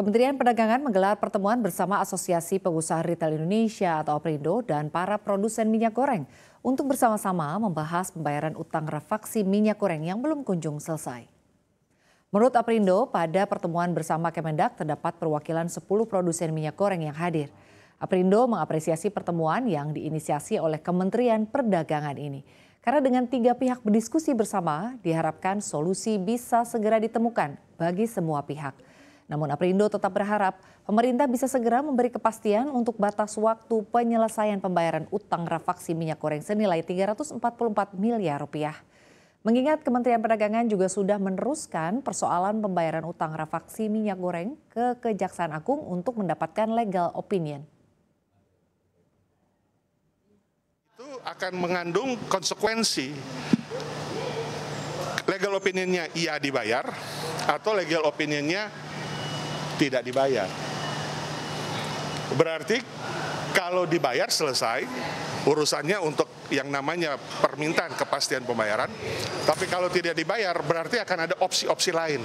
Kementerian Perdagangan menggelar pertemuan bersama Asosiasi Pengusaha Retail Indonesia atau APRindo dan para produsen minyak goreng untuk bersama-sama membahas pembayaran utang refaksi minyak goreng yang belum kunjung selesai. Menurut APRindo, pada pertemuan bersama Kemendak terdapat perwakilan 10 produsen minyak goreng yang hadir. APRindo mengapresiasi pertemuan yang diinisiasi oleh Kementerian Perdagangan ini. Karena dengan 3 pihak berdiskusi bersama, diharapkan solusi bisa segera ditemukan bagi semua pihak. Namun APRindo tetap berharap pemerintah bisa segera memberi kepastian untuk batas waktu penyelesaian pembayaran utang refaksi minyak goreng senilai 344 miliar rupiah. Mengingat Kementerian Perdagangan juga sudah meneruskan persoalan pembayaran utang refaksi minyak goreng ke Kejaksaan Agung untuk mendapatkan legal opinion. Itu akan mengandung konsekuensi. Legal opinionnya iya dibayar atau legal opinionnya tidak dibayar. Berarti kalau dibayar selesai urusannya untuk yang namanya permintaan kepastian pembayaran. Tapi kalau tidak dibayar berarti akan ada opsi-opsi lain.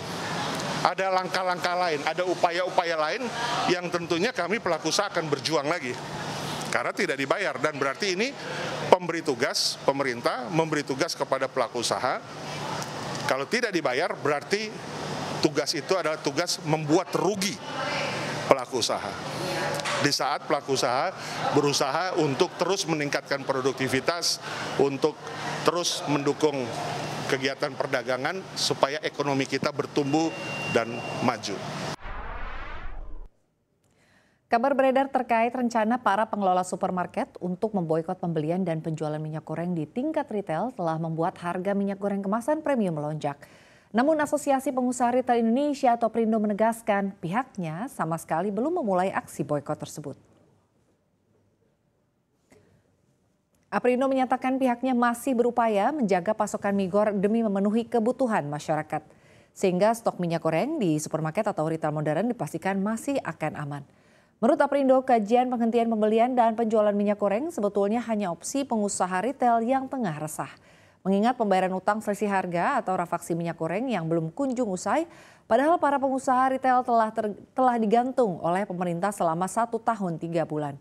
Ada langkah-langkah lain, ada upaya-upaya lain yang tentunya kami pelaku usaha akan berjuang lagi. Karena tidak dibayar dan berarti ini pemerintah memberi tugas kepada pelaku usaha. Kalau tidak dibayar berarti tugas itu adalah tugas membuat rugi pelaku usaha. Di saat pelaku usaha berusaha untuk terus meningkatkan produktivitas, untuk terus mendukung kegiatan perdagangan supaya ekonomi kita bertumbuh dan maju. Kabar beredar terkait rencana para pengelola supermarket untuk memboikot pembelian dan penjualan minyak goreng di tingkat retail telah membuat harga minyak goreng kemasan premium melonjak. Namun Asosiasi Pengusaha Retail Indonesia atau APRindo menegaskan pihaknya sama sekali belum memulai aksi boikot tersebut. APRindo menyatakan pihaknya masih berupaya menjaga pasokan migor demi memenuhi kebutuhan masyarakat. Sehingga stok minyak goreng di supermarket atau retail modern dipastikan masih akan aman. Menurut APRindo, kajian penghentian pembelian dan penjualan minyak goreng sebetulnya hanya opsi pengusaha retail yang tengah resah. Mengingat pembayaran utang selisih harga atau refaksi minyak goreng yang belum kunjung usai, padahal para pengusaha retail telah digantung oleh pemerintah selama 1 tahun 3 bulan.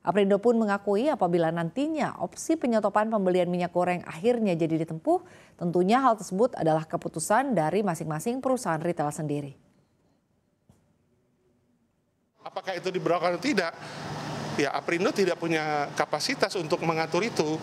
APRindo pun mengakui apabila nantinya opsi penyetopan pembelian minyak goreng akhirnya jadi ditempuh, tentunya hal tersebut adalah keputusan dari masing-masing perusahaan retail sendiri. Apakah itu diberlakukan atau tidak? Ya, APRindo tidak punya kapasitas untuk mengatur itu.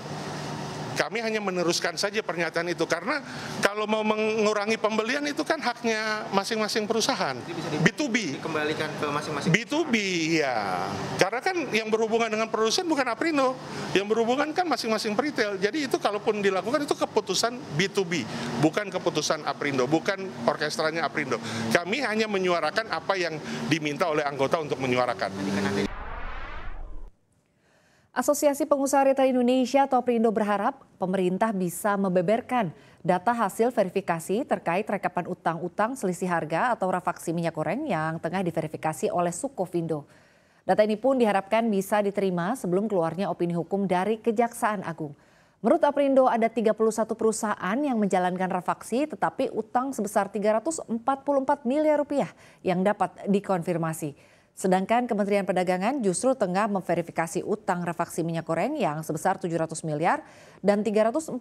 Kami hanya meneruskan saja pernyataan itu karena kalau mau mengurangi pembelian itu kan haknya masing-masing perusahaan. B2B. Dikembalikan ke masing-masing. B2B ya. Karena kan yang berhubungan dengan produsen bukan APRindo. Yang berhubungan kan masing-masing retail. Jadi itu kalaupun dilakukan itu keputusan B2B, bukan keputusan APRindo, bukan orkestranya APRindo. Kami hanya menyuarakan apa yang diminta oleh anggota untuk menyuarakan. Asosiasi Pengusaha Retail Indonesia atau APRindo berharap pemerintah bisa membeberkan data hasil verifikasi terkait rekapan utang-utang selisih harga atau refaksi minyak goreng yang tengah diverifikasi oleh Sukovindo. Data ini pun diharapkan bisa diterima sebelum keluarnya opini hukum dari Kejaksaan Agung. Menurut APRindo ada 31 perusahaan yang menjalankan refaksi tetapi utang sebesar 344 miliar rupiah yang dapat dikonfirmasi. Sedangkan Kementerian Perdagangan justru tengah memverifikasi utang refaksi minyak goreng yang sebesar 700 miliar dan 344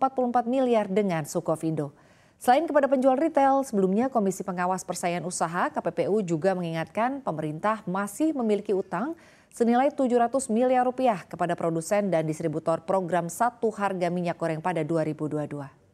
miliar dengan Sukovindo. Selain kepada penjual retail, sebelumnya Komisi Pengawas Persaingan Usaha KPPU juga mengingatkan pemerintah masih memiliki utang senilai 700 miliar rupiah kepada produsen dan distributor program satu harga minyak goreng pada 2022.